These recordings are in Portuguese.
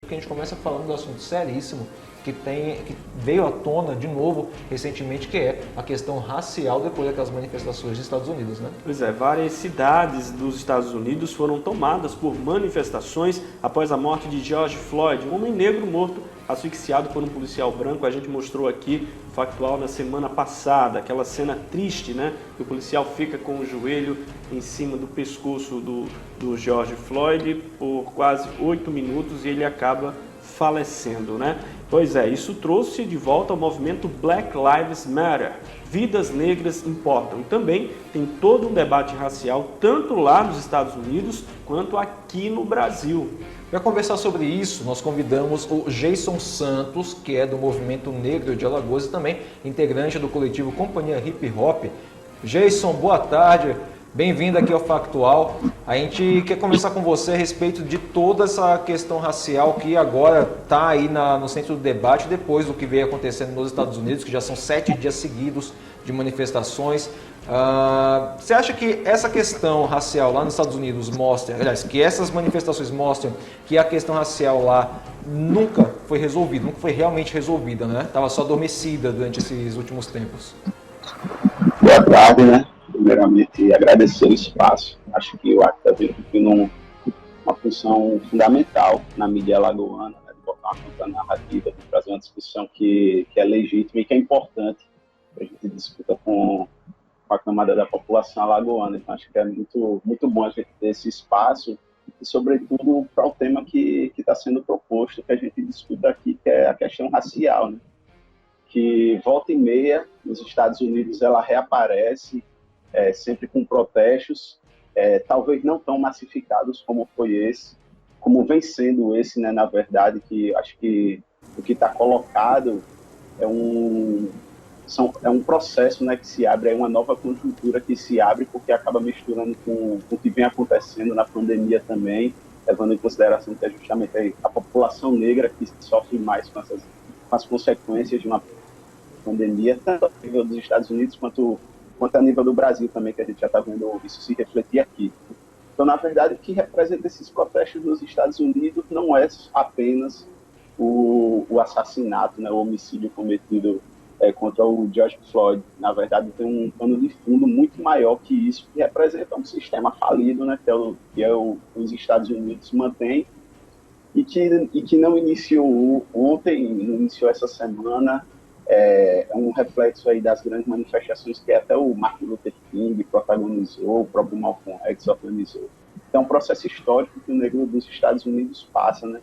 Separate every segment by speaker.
Speaker 1: que a gente começa falando do assunto seríssimo que veio à tona de novo recentemente, que é a questão racial depois daquelas manifestações dos Estados Unidos, né?
Speaker 2: Pois é, várias cidades dos Estados Unidos foram tomadas por manifestações após a morte de George Floyd, um homem negro morto asfixiado por um policial branco. A gente mostrou aqui o factual na semana passada, aquela cena triste, né? Que o policial fica com o joelho em cima do pescoço do George Floyd por quase 8 minutos e ele acaba falecendo, né? Pois é, isso trouxe de volta o movimento Black Lives Matter. Vidas negras importam. E também tem todo um debate racial, tanto lá nos Estados Unidos quanto aqui no Brasil.
Speaker 1: Para conversar sobre isso, nós convidamos o Jason Santos, que é do Movimento Negro de Alagoas e também integrante do coletivo Companhia Hip Hop. Jason, boa tarde. Bem-vindo aqui ao Factual. A gente quer conversar com você a respeito de toda essa questão racial que agora está aí no centro do debate, depois do que veio acontecendo nos Estados Unidos, que já são 7 dias seguidos de manifestações. Você acha que essa questão racial lá nos Estados Unidos mostra, aliás, que essas manifestações mostram que a questão racial lá nunca foi resolvida, nunca foi realmente resolvida, né? Estava só adormecida durante esses últimos tempos?
Speaker 3: Boa tarde, né? Primeiramente, agradecer o espaço. Acho que o ACT está tendo uma função fundamental na mídia alagoana, né, de botar uma contranarrativa, de trazer uma discussão que é legítima e que é importante que a gente discuta com a camada da população alagoana. Então, acho que é muito, muito bom a gente ter esse espaço e, sobretudo, para o tema que está sendo proposto, que a gente discuta aqui, que é a questão racial, né? Que volta e meia, nos Estados Unidos, ela reaparece, sempre com protestos, talvez não tão massificados como foi esse, como vem sendo esse, né, na verdade, que acho que o que está colocado é um processo, né, que se abre, é uma nova conjuntura que se abre, porque acaba misturando com o que vem acontecendo na pandemia também, levando em consideração que é justamente a população negra que sofre mais com as consequências de uma pandemia, tanto a nível dos Estados Unidos quanto a nível do Brasil também, que a gente já está vendo isso se refletir aqui. Então, na verdade, o que representa esses protestos nos Estados Unidos não é apenas o assassinato, né, o homicídio cometido contra o George Floyd. Na verdade, tem um pano de fundo muito maior que isso, que representa um sistema falido, né, que os Estados Unidos mantêm e que não iniciou ontem, não iniciou essa semana. É um reflexo aí das grandes manifestações que até o Martin Luther King protagonizou, o próprio Malcolm X organizou. Então, é um processo histórico que o negro dos Estados Unidos passa, né?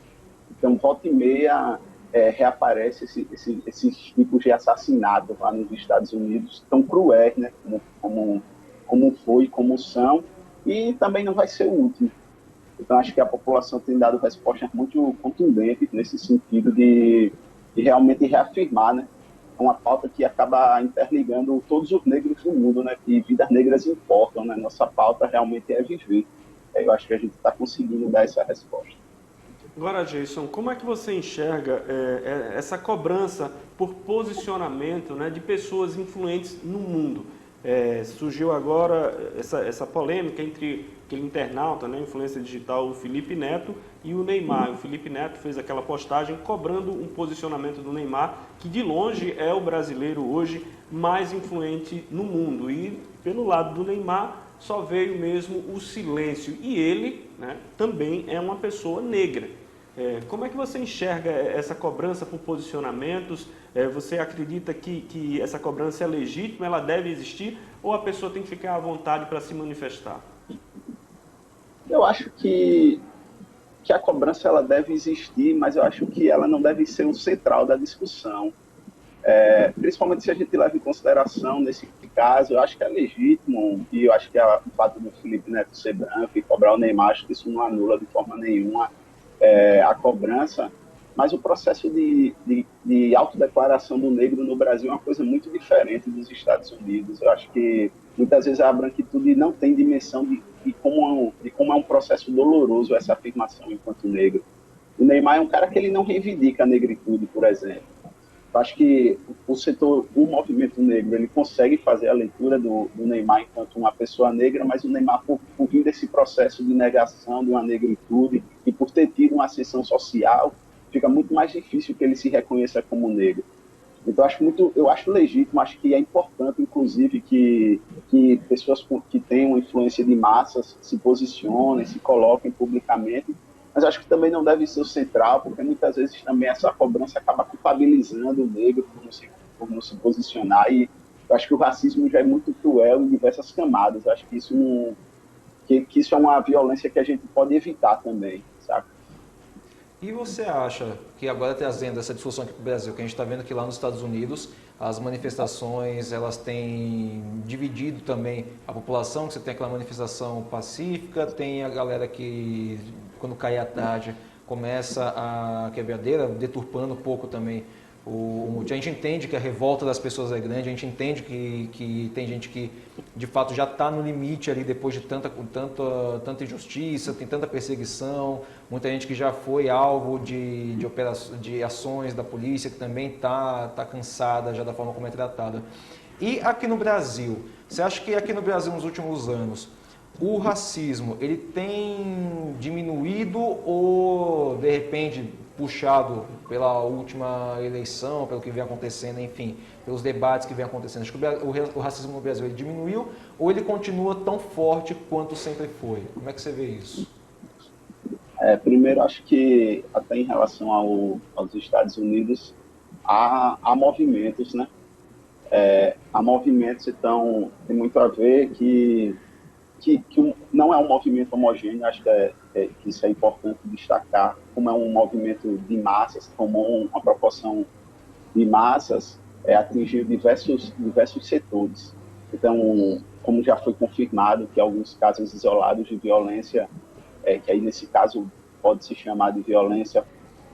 Speaker 3: Então, volta e meia reaparece esses tipos de assassinato lá nos Estados Unidos, tão cruéis, né? Como foi, como são, e também não vai ser o último. Então, acho que a população tem dado respostas muito contundentes nesse sentido de realmente reafirmar, né? Uma pauta que acaba interligando todos os negros do mundo, né? Que vidas negras importam, né? Nossa pauta realmente é viver. Eu acho que a gente está conseguindo dar essa resposta.
Speaker 2: Agora, Jason, como é que você enxerga essa cobrança por posicionamento, né, de pessoas influentes no mundo? Surgiu agora essa polêmica entre aquele internauta, né, influência digital, o Felipe Neto, e o Neymar. O Felipe Neto fez aquela postagem cobrando um posicionamento do Neymar, que de longe é o brasileiro hoje mais influente no mundo. E pelo lado do Neymar só veio mesmo o silêncio. E ele, né, também é uma pessoa negra. Como é que você enxerga essa cobrança por posicionamentos? Você acredita que essa cobrança é legítima, ela deve existir, ou a pessoa tem que ficar à vontade para se manifestar?
Speaker 3: Eu acho que a cobrança ela deve existir, mas eu acho que ela não deve ser o central da discussão. Principalmente se a gente leva em consideração, nesse caso, eu acho que é legítimo, e eu acho que o fato do Felipe Neto ser branco e cobrar o Neymar, acho que isso não anula de forma nenhuma a cobrança, mas o processo de autodeclaração do negro no Brasil é uma coisa muito diferente dos Estados Unidos. Eu acho que muitas vezes a branquitude não tem dimensão de como é um processo doloroso essa afirmação enquanto negro. O Neymar é um cara que ele não reivindica a negritude, por exemplo. Eu acho que o movimento negro, ele consegue fazer a leitura do Neymar enquanto uma pessoa negra, mas o Neymar, por vir desse processo de negação de uma negritude e por ter tido uma ascensão social, fica muito mais difícil que ele se reconheça como negro. Então, eu acho legítimo, acho que é importante, inclusive, que pessoas que têm uma influência de massas se posicionem, se coloquem publicamente, mas acho que também não deve ser o central, porque muitas vezes também essa cobrança acaba culpabilizando o negro por não se posicionar, e eu acho que o racismo já é muito cruel em diversas camadas. Eu acho que que isso é uma violência que a gente pode evitar também, sabe?
Speaker 1: E você acha que agora trazendo essa discussão aqui para o Brasil, que a gente está vendo que lá nos Estados Unidos as manifestações elas têm dividido também a população, que você tem aquela manifestação pacífica, tem a galera que quando cai a tarde começa a quebradeira, deturpando um pouco também a gente entende que a revolta das pessoas é grande, a gente entende que tem gente que de fato já está no limite ali depois de tanta injustiça, tem tanta perseguição, muita gente que já foi alvo de ações da polícia, que também está cansada já da forma como é tratada. E aqui no Brasil, você acha que aqui no Brasil nos últimos anos o racismo ele tem diminuído ou de repente puxado pela última eleição, pelo que vem acontecendo, enfim, pelos debates que vem acontecendo? Acho que o racismo no Brasil ele diminuiu ou ele continua tão forte quanto sempre foi? Como é que você vê isso?
Speaker 3: Primeiro, acho que até em relação aos Estados Unidos, há movimentos, né? Há movimentos, então, tem muito a ver que não é um movimento homogêneo, acho que isso é importante destacar, como é um movimento de massas, tomou uma proporção de massas, atingiu diversos setores. Então, como já foi confirmado que alguns casos isolados de violência, que aí nesse caso pode se chamar de violência,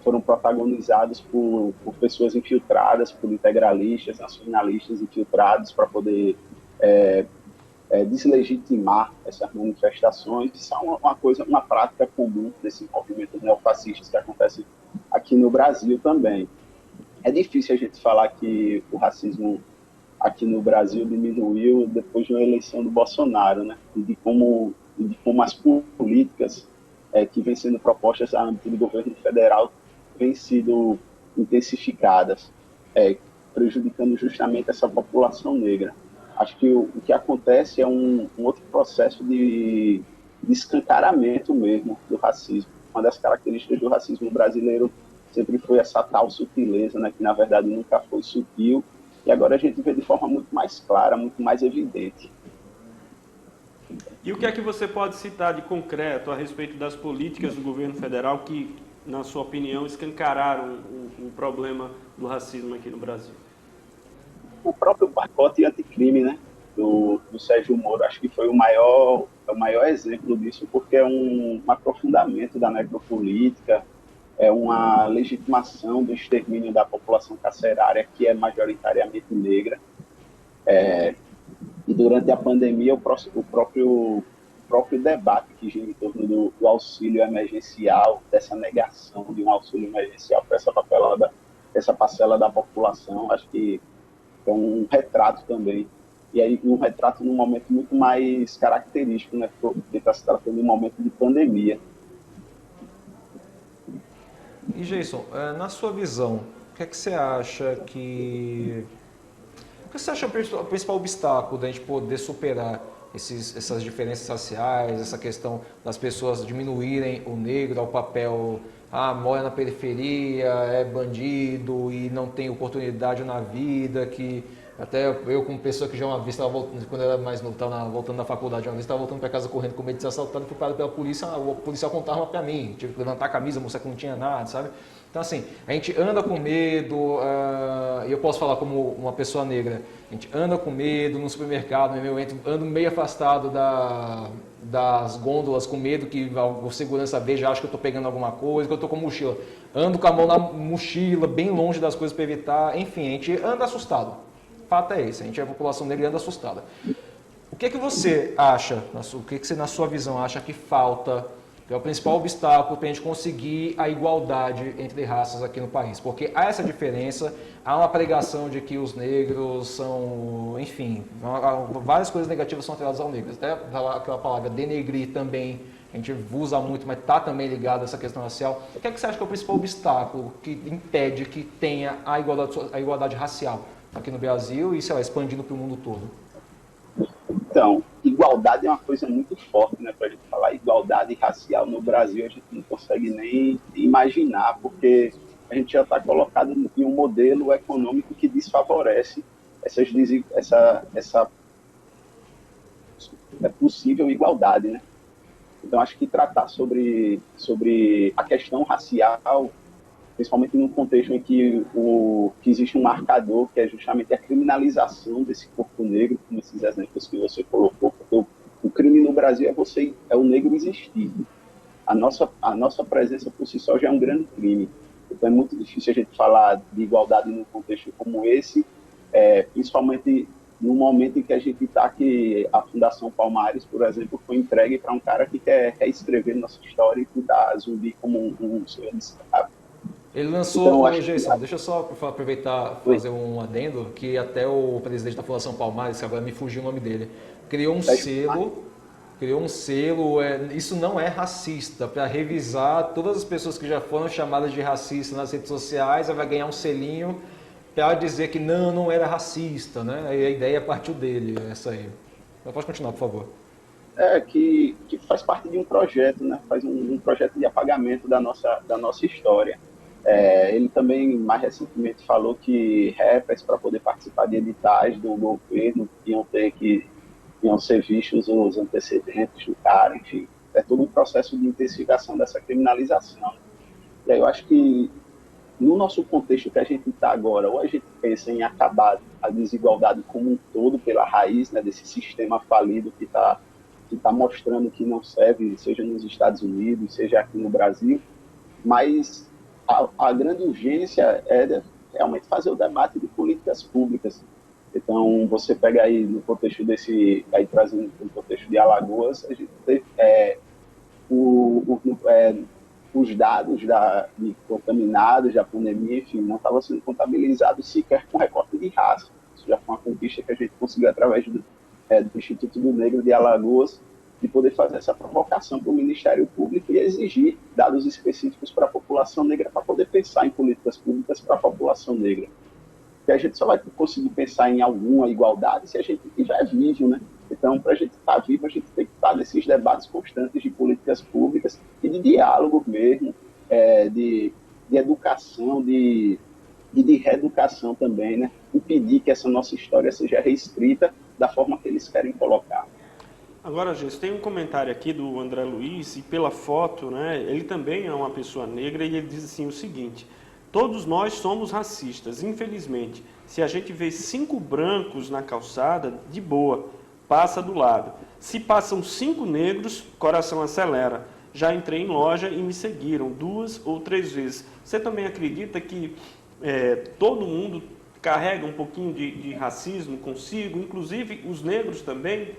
Speaker 3: foram protagonizados por pessoas infiltradas, por integralistas, nacionalistas infiltrados para poder deslegitimar essas manifestações. Isso é uma prática comum desses movimentos neofascistas que acontece aqui no Brasil também. É difícil a gente falar que o racismo aqui no Brasil diminuiu depois de uma eleição do Bolsonaro, né? E de como as políticas que vêm sendo propostas a âmbito do governo federal vêm sido intensificadas, prejudicando justamente essa população negra. Acho que o que acontece é um outro processo de escancaramento mesmo do racismo. Uma das características do racismo brasileiro sempre foi essa tal sutileza, né, que na verdade nunca foi sutil, e agora a gente vê de forma muito mais clara, muito mais evidente.
Speaker 2: E o que é que você pode citar de concreto a respeito das políticas do governo federal que, na sua opinião, escancararam o problema do racismo aqui no Brasil?
Speaker 3: O próprio pacote anticrime, né, do Sérgio Moro, acho que foi o maior exemplo disso, porque é um aprofundamento da necropolítica, é uma legitimação do extermínio da população carcerária, que é majoritariamente negra. E durante a pandemia, o próprio debate que gira em torno do auxílio emergencial, dessa negação de um auxílio emergencial para essa parcela da população, acho que é um retrato também. E aí um retrato num momento muito mais característico, né? Porque está se tratando de um momento de pandemia.
Speaker 1: E Jason, na sua visão, o que é que você acha o que você acha o principal obstáculo da gente poder superar essas diferenças raciais, essa questão das pessoas diminuírem o negro ao papel, mora na periferia, é bandido e não tem oportunidade na vida, que até eu como pessoa que já uma vez estava voltando, quando eu era mais novo, estava voltando da faculdade, uma vez estava voltando para casa correndo com medo de ser assaltado, fui parado pela polícia, o policial contava arma para mim, tive que levantar a camisa, mostrar que não tinha nada, sabe? Então assim, a gente anda com medo, e eu posso falar como uma pessoa negra, a gente anda com medo no supermercado, eu ando meio afastado das gôndolas com medo que o segurança veja, acha que eu estou pegando alguma coisa, que eu estou com mochila. Ando com a mão na mochila, bem longe das coisas para evitar, enfim, a gente anda assustado. O fato é esse, a gente é a população negra e anda assustada. O que é que você acha, o que você na sua visão acha que falta, que é o principal obstáculo para a gente conseguir a igualdade entre raças aqui no país? Porque há essa diferença, há uma pregação de que os negros são, enfim, várias coisas negativas são atreladas ao negro. Até aquela palavra denegrir também a gente usa muito, mas está também ligado a essa questão racial. O que é que você acha que é o principal obstáculo que impede que tenha a igualdade racial aqui no Brasil e, sei lá, expandindo para o mundo todo?
Speaker 3: Então, igualdade é uma coisa muito forte, né? Para a gente falar igualdade racial no Brasil, a gente não consegue nem imaginar, porque a gente já está colocado em um modelo econômico que desfavorece essa possível igualdade, né? Então, acho que tratar sobre a questão racial, principalmente num contexto em que existe um marcador, que é justamente a criminalização desse corpo negro, como esses exemplos que você colocou, porque o crime no Brasil é o negro existir. A nossa presença por si só já é um grande crime. Então é muito difícil a gente falar de igualdade num contexto como esse, principalmente no momento em que a gente está que a Fundação Palmares, por exemplo, foi entregue para um cara que quer reescrever nossa história e cuidar Zumbi como um senhor de escravo.
Speaker 1: Ele lançou,
Speaker 3: Então,
Speaker 1: Jason, deixa eu só aproveitar fazer um adendo, que até o presidente da Fundação Palmares, que agora me fugiu o nome dele, criou um selo, isso não é racista, para revisar todas as pessoas que já foram chamadas de racista nas redes sociais, ela vai ganhar um selinho para dizer que não era racista, né? E a ideia partiu dele, essa aí. Então pode continuar, por favor.
Speaker 3: Que faz parte de um projeto, né? Faz um projeto de apagamento da nossa história. Ele também, mais recentemente, falou que rappers, para poder participar de editais do governo, iam ser vistos os antecedentes do cara, enfim. É todo um processo de intensificação dessa criminalização. E aí eu acho que, no nosso contexto que a gente está agora, ou a gente pensa em acabar a desigualdade como um todo pela raiz, né, desse sistema falido que está mostrando que não serve, seja nos Estados Unidos, seja aqui no Brasil, mas a grande urgência é realmente fazer o debate de políticas públicas. Então, você pega aí no contexto aí trazendo no contexto de Alagoas, a gente teve os dados de contaminados, da pandemia, enfim, não estavam sendo contabilizados sequer com recorte de raça. Isso já foi uma conquista que a gente conseguiu através do Instituto do Negro de Alagoas, de poder fazer essa provocação para o Ministério Público e exigir dados específicos para a população negra, para poder pensar em políticas públicas para a população negra. Porque a gente só vai conseguir pensar em alguma igualdade se a gente estiver vivo, né? Então, para a gente estar vivo, a gente tem que estar nesses debates constantes de políticas públicas e de diálogo mesmo, de educação, e de reeducação também, né? Impedir que essa nossa história seja reescrita da forma que eles querem colocar.
Speaker 2: Agora, gente, tem um comentário aqui do André Luiz, e pela foto, né, ele também é uma pessoa negra, e ele diz assim o seguinte: todos nós somos racistas, infelizmente. Se a gente vê 5 brancos na calçada, de boa, passa do lado. Se passam 5 negros, coração acelera. Já entrei em loja e me seguiram 2 ou 3 vezes. Você também acredita que todo mundo carrega um pouquinho de racismo consigo, inclusive os negros também?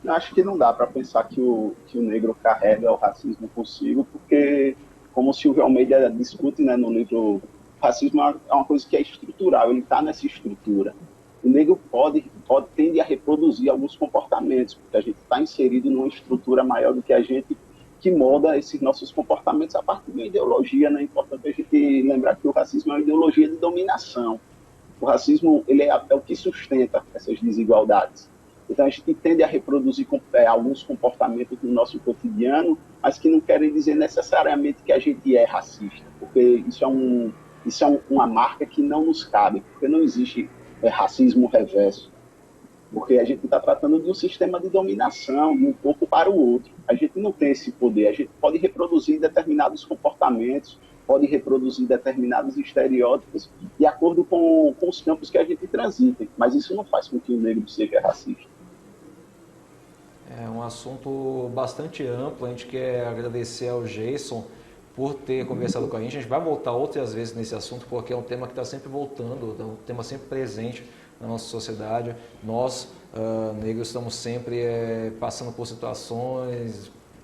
Speaker 3: Eu acho que não dá para pensar que o negro carrega o racismo consigo, porque, como o Silvio Almeida discute, né, no livro, o racismo é uma coisa que é estrutural, ele está nessa estrutura. O negro tende a reproduzir alguns comportamentos, porque a gente está inserido numa estrutura maior do que a gente, que molda esses nossos comportamentos a partir de uma ideologia, né? É importante a gente lembrar que o racismo é uma ideologia de dominação. O racismo ele é o que sustenta essas desigualdades. Então, a gente tende a reproduzir alguns comportamentos no nosso cotidiano, mas que não querem dizer necessariamente que a gente é racista, porque isso é uma marca que não nos cabe, porque não existe racismo reverso, porque a gente está tratando de um sistema de dominação, de um corpo para o outro. A gente não tem esse poder, a gente pode reproduzir determinados comportamentos, pode reproduzir determinados estereótipos de acordo com os campos que a gente transita, mas isso não faz com que o negro seja racista.
Speaker 1: É um assunto bastante amplo, a gente quer agradecer ao Jason por ter conversado com a gente vai voltar outras vezes nesse assunto, porque é um tema que está sempre voltando, é um tema sempre presente na nossa sociedade. Nós, negros, estamos sempre passando por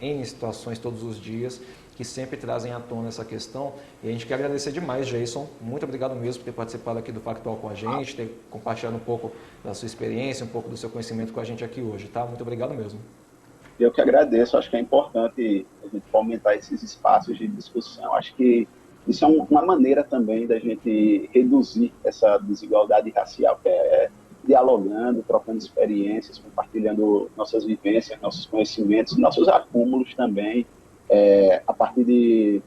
Speaker 1: N situações todos os dias, que sempre trazem à tona essa questão. E a gente quer agradecer demais, Jason. Muito obrigado mesmo por ter participado aqui do Factual com a gente, ter compartilhado um pouco da sua experiência, um pouco do seu conhecimento com a gente aqui hoje, tá? Muito obrigado mesmo.
Speaker 3: Eu que agradeço, acho que é importante a gente fomentar esses espaços de discussão. Acho que isso é uma maneira também da gente reduzir essa desigualdade racial, que é dialogando, trocando experiências, compartilhando nossas vivências, nossos conhecimentos, nossos acúmulos também, a partir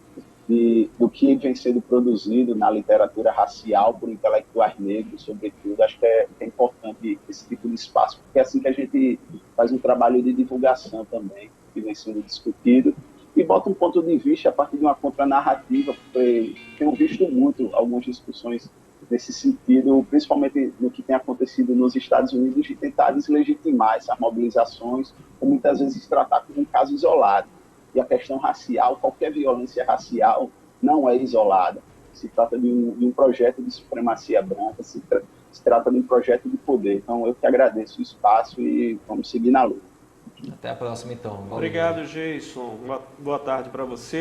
Speaker 3: do que vem sendo produzido na literatura racial por intelectuais negros, sobretudo. Acho que é importante esse tipo de espaço, porque é assim que a gente faz um trabalho de divulgação também, que vem sendo discutido, e bota um ponto de vista a partir de uma contranarrativa, porque tenho visto muito algumas discussões nesse sentido, principalmente no que tem acontecido nos Estados Unidos, de tentar deslegitimar essas mobilizações, ou muitas vezes tratar como um caso isolado. E a questão racial, qualquer violência racial não é isolada. Se trata de um projeto de supremacia branca, se trata de um projeto de poder. Então, eu que agradeço o espaço e vamos seguir na luta.
Speaker 1: Até a próxima, então. Valeu.
Speaker 2: Obrigado, Jason. Boa tarde para você.